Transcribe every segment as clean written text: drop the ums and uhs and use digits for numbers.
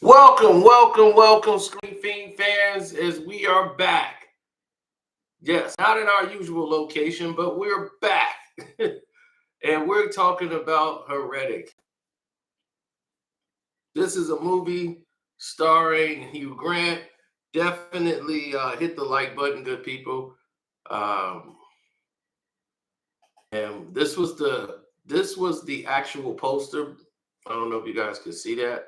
Welcome, Screen Fiend fans, as we are back. Yes, not in our usual location, but we're back. And we're talking about Heretic. This is a movie starring Hugh Grant. Definitely hit the like button, good people. Um, and this was the actual poster. I don't know if you guys can see that.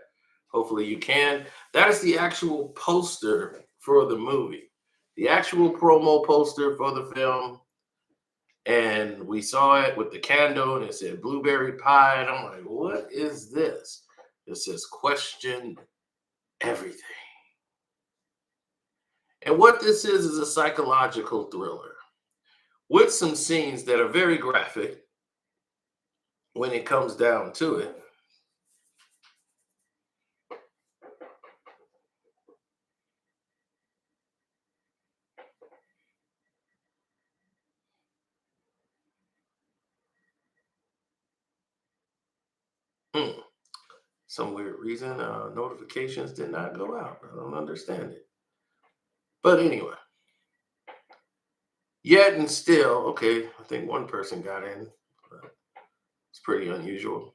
Hopefully you can. That is the actual poster for the movie. The actual promo poster for the film. And we saw it with the candle and it said blueberry pie. And I'm like, what is this? It says question everything. And what this is a psychological thriller with some scenes that are very graphic when it comes down to it. Hmm. Some weird reason notifications did not go out. I don't understand it. But anyway, yet and still, okay, I think one person got in. But it's pretty unusual.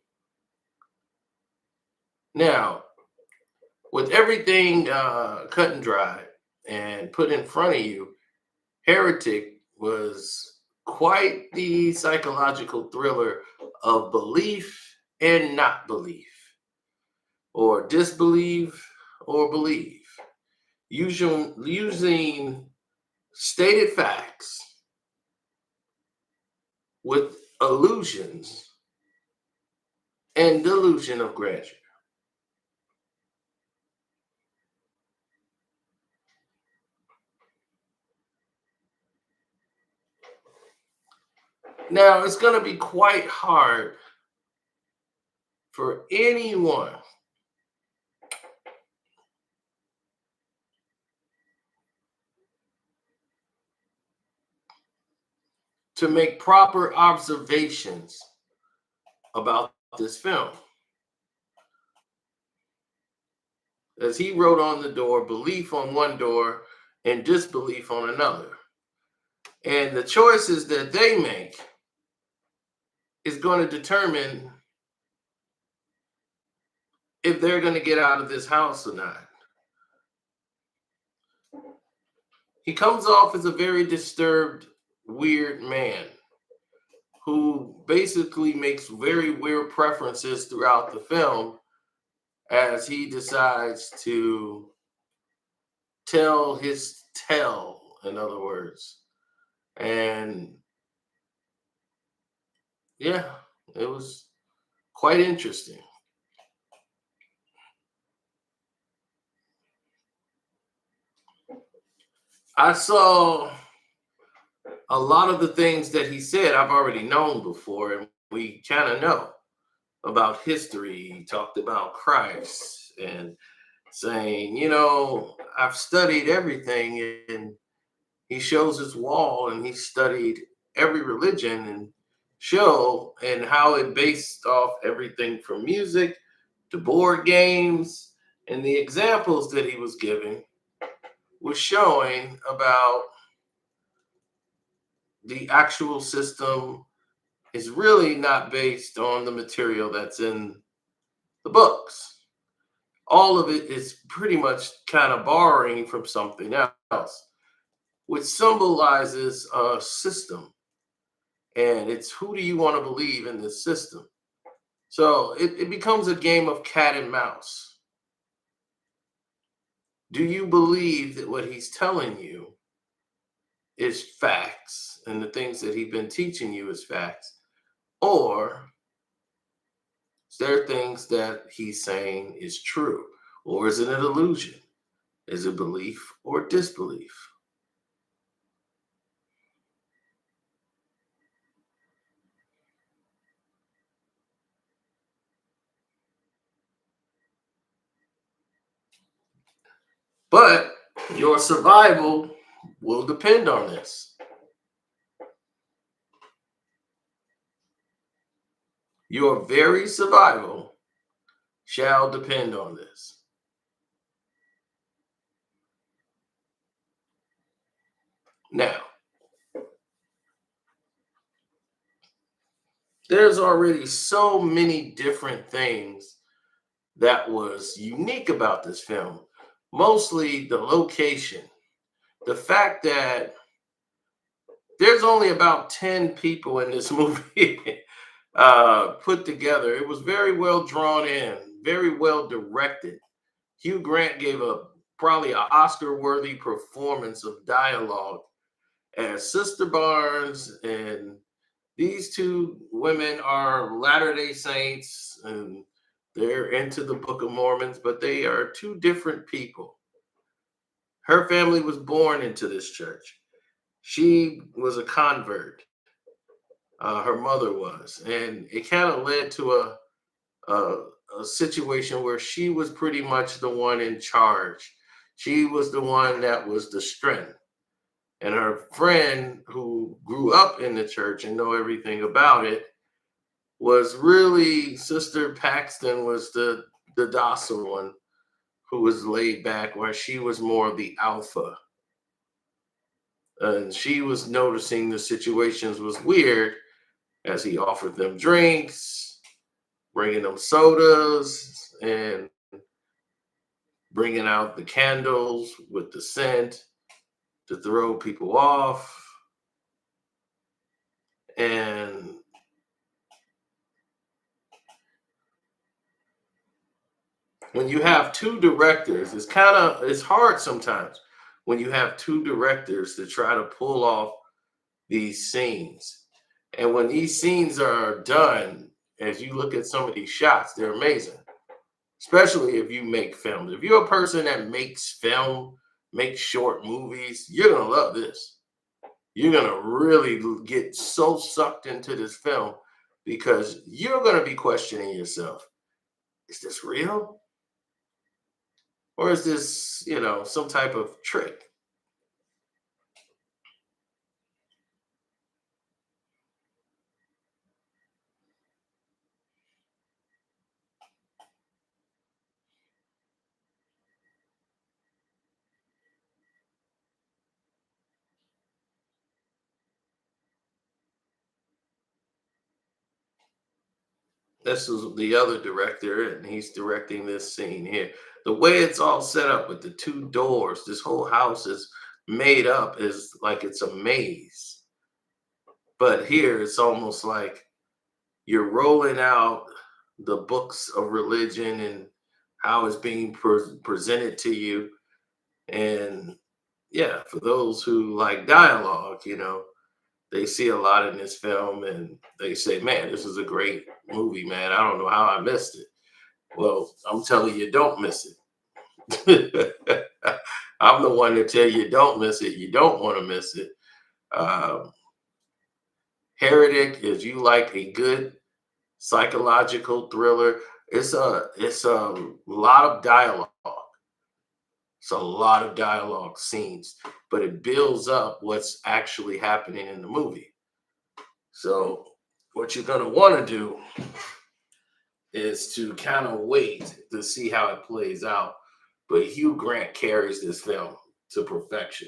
Now, with everything cut and dried and put in front of you, Heretic was quite the psychological thriller of belief and not belief, or disbelieve or believe, using stated facts with illusions and delusion of grandeur. Now, it's going to be quite hard for anyone to make proper observations about this film. As he wrote on the door, belief on one door and disbelief on another. And the choices that they make is going to determine if they're going to get out of this house or not. He comes off as a very disturbed, weird man who basically makes very weird preferences throughout the film as he decides to tell his tale, in other words. And yeah, it was quite interesting. I saw a lot of the things that he said I've already known before, and we kind of know about history. He talked about Christ and saying, I've studied everything, and he shows his wall and he studied every religion and show and how it based off everything from music to board games, and the examples that he was giving was showing about the actual system is really not based on the material that's in the books. All of it is pretty much kind of borrowing from something else, which symbolizes a system. And it's who do you want to believe in this system? So it becomes a game of cat and mouse. Do you believe that what he's telling you is facts and the things that he's been teaching you is facts? Or is there things that he's saying is true? Or is it an illusion? Is it belief or disbelief? But your survival will depend on this. Your very survival shall depend on this. Now, there's already so many different things that was unique about this film. Mostly the location, the fact that there's only about 10 people in this movie put together. It was very well drawn in, very well directed. Hugh Grant gave a probably an Oscar-worthy performance of dialogue as Sister Barnes, and these two women are Latter-day Saints, and they're into the Book of Mormons, but they are two different people. Her family was born into this church. She was a convert. Her mother was, and it kind of led to a a situation where she was pretty much the one in charge. She was the one that was the strength. And her friend, who grew up in the church and know everything about it, was really Sister Paxton was the docile one who was laid back, where she was more the alpha. And she was noticing the situations was weird as he offered them drinks, bringing them sodas, and bringing out the candles with the scent to throw people off. And when you have two directors, it's hard sometimes when you have two directors to try to pull off these scenes. And when these scenes are done, as you look at some of these shots, they're amazing. Especially if you make films. If you're a person that makes film, makes short movies, you're gonna love this. You're gonna really get so sucked into this film because you're gonna be questioning yourself. Is this real? Or is this, some type of trick? This is the other director, and he's directing this scene here. The way it's all set up with the two doors, this whole house is made up is like it's a maze. But here it's almost like you're rolling out the books of religion and how it's being presented to you. And yeah, for those who like dialogue, they see a lot in this film and they say, man, this is a great movie, man. I don't know how I missed it. Well, I'm telling you, don't miss it. I'm the one to tell you, don't miss it. You don't want to miss it. Um, Heretic, if you like a good psychological thriller, it's a lot of dialogue. It's a lot of dialogue scenes, but it builds up what's actually happening in the movie. So what you're gonna want to do is to kind of wait to see how it plays out. But Hugh Grant carries this film to perfection.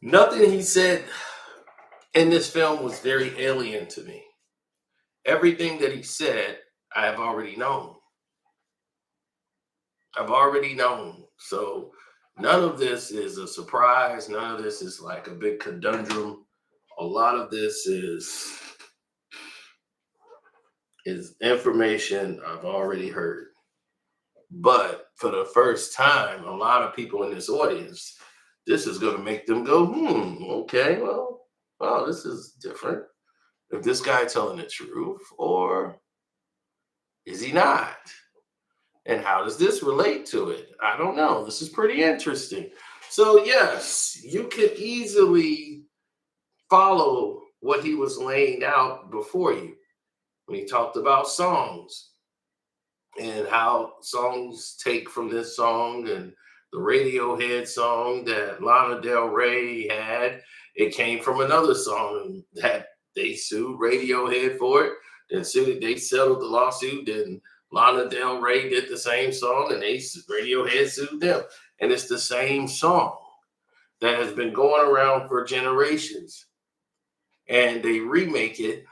Nothing he said in this film was very alien to me. Everything that he said, I have already known. I've already known. So none of this is a surprise. None of this is like a big conundrum. A lot of this is information I've already heard. But for the first time, a lot of people in this audience, this is going to make them go, okay, well, wow, this is different. If this guy telling the truth, or is he not? And how does this relate to it? I don't know. This is pretty interesting. So, yes, you could easily follow what he was laying out before you when he talked about songs and how songs take from this song, and the Radiohead song that Lana Del Rey had. It came from another song that they sued Radiohead for it. and they settled the lawsuit. And Lana Del Rey did the same song, and Radiohead sued them. And it's the same song that has been going around for generations. And they remake it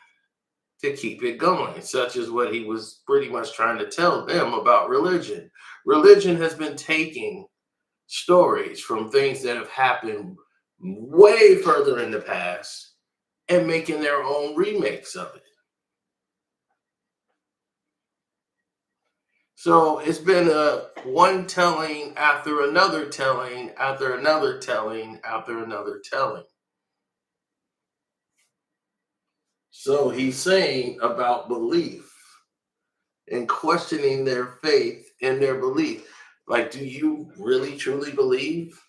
to keep it going, such as what he was pretty much trying to tell them about religion. Religion has been taking stories from things that have happened way further in the past and making their own remakes of it. So it's been a one telling after another telling after another telling after another telling. So he's saying about belief and questioning their faith and their belief. Like, do you really truly believe?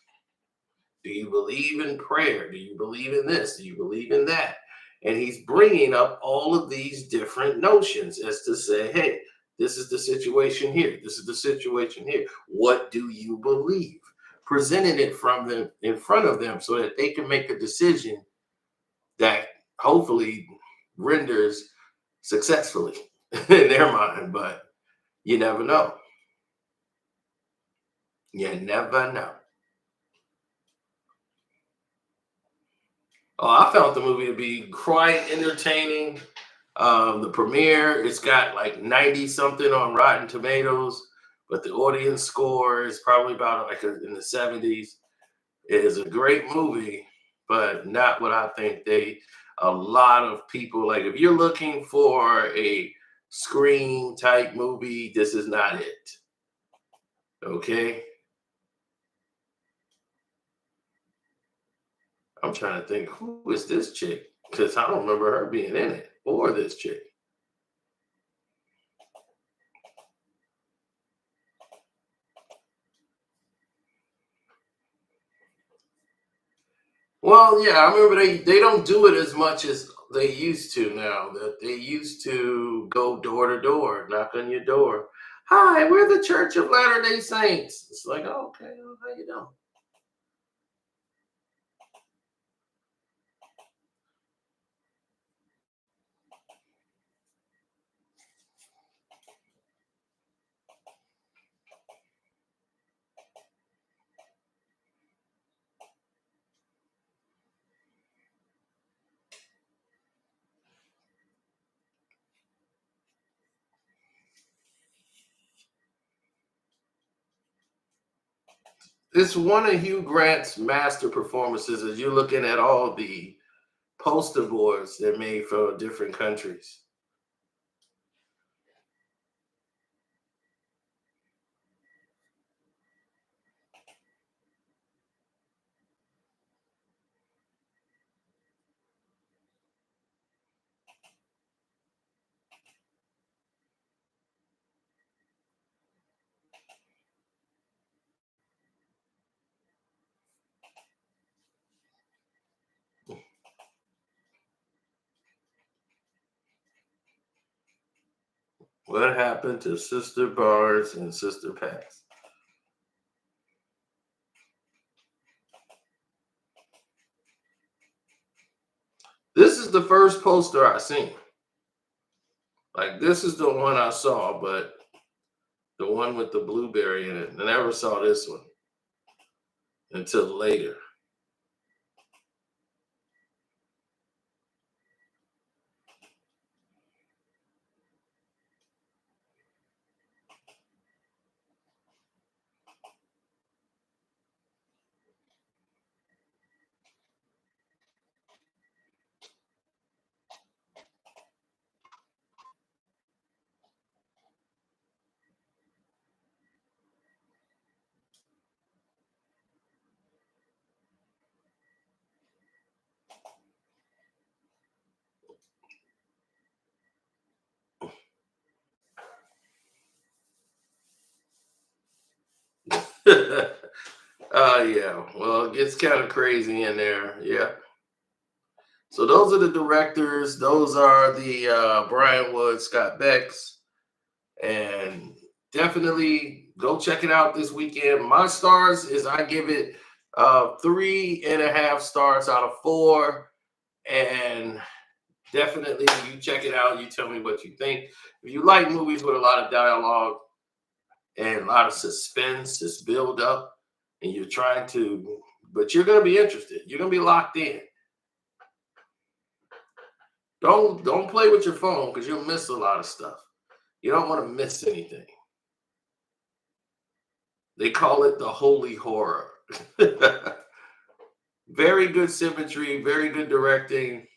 Do you believe in prayer? Do you believe in this? Do you believe in that? And he's bringing up all of these different notions as to say, hey, this is the situation here. This is the situation here. What do you believe? Presenting it from them in front of them so that they can make a decision that hopefully renders successfully in their mind. But you never know. You never know. Oh, I found the movie to be quite entertaining. The premiere, it's got like 90 something on Rotten Tomatoes, but the audience score is probably about like in the 70s. It is a great movie, but not what I think a lot of people like. If you're looking for a Scream type movie, this is not it. Okay. I'm trying to think, who is this chick? Because I don't remember her being in it or this chick. Well, yeah, I remember they don't do it as much as they used to now. That they used to go door to door, knock on your door. Hi, we're the Church of Latter-day Saints. It's like, oh, okay, well, how you doing? It's one of Hugh Grant's master performances as you're looking at all the poster boards they're made for different countries. What happened to Sister Bars and Sister Pats? This is the first poster I seen. Like, this is the one I saw, but the one with the blueberry in it. I never saw this one until later. Yeah. Well, it gets kind of crazy in there. Yeah. So those are the directors. Those are the Brian Wood, Scott Becks, and definitely go check it out this weekend. My stars is I give it 3.5 stars out of 4, and definitely you check it out. You tell me what you think. If you like movies with a lot of dialogue and a lot of suspense, it's build up, and you're trying to, but you're gonna be interested. You're gonna be locked in. Don't play with your phone because you'll miss a lot of stuff. You don't want to miss anything. They call it the holy horror. Very good symmetry, very good directing,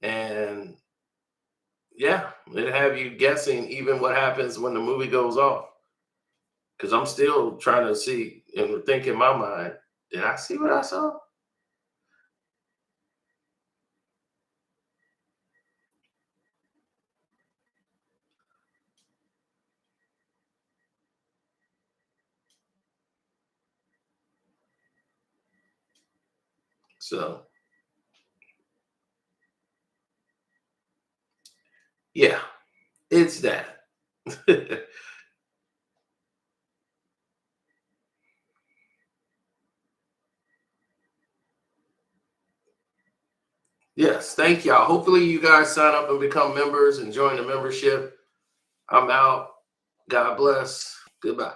and yeah, it have you guessing even what happens when the movie goes off. Because I'm still trying to see and think in my mind, did I see what I saw? So yeah, it's that. Yes, thank y'all. Hopefully you guys sign up and become members and join the membership. I'm out. God bless. Goodbye.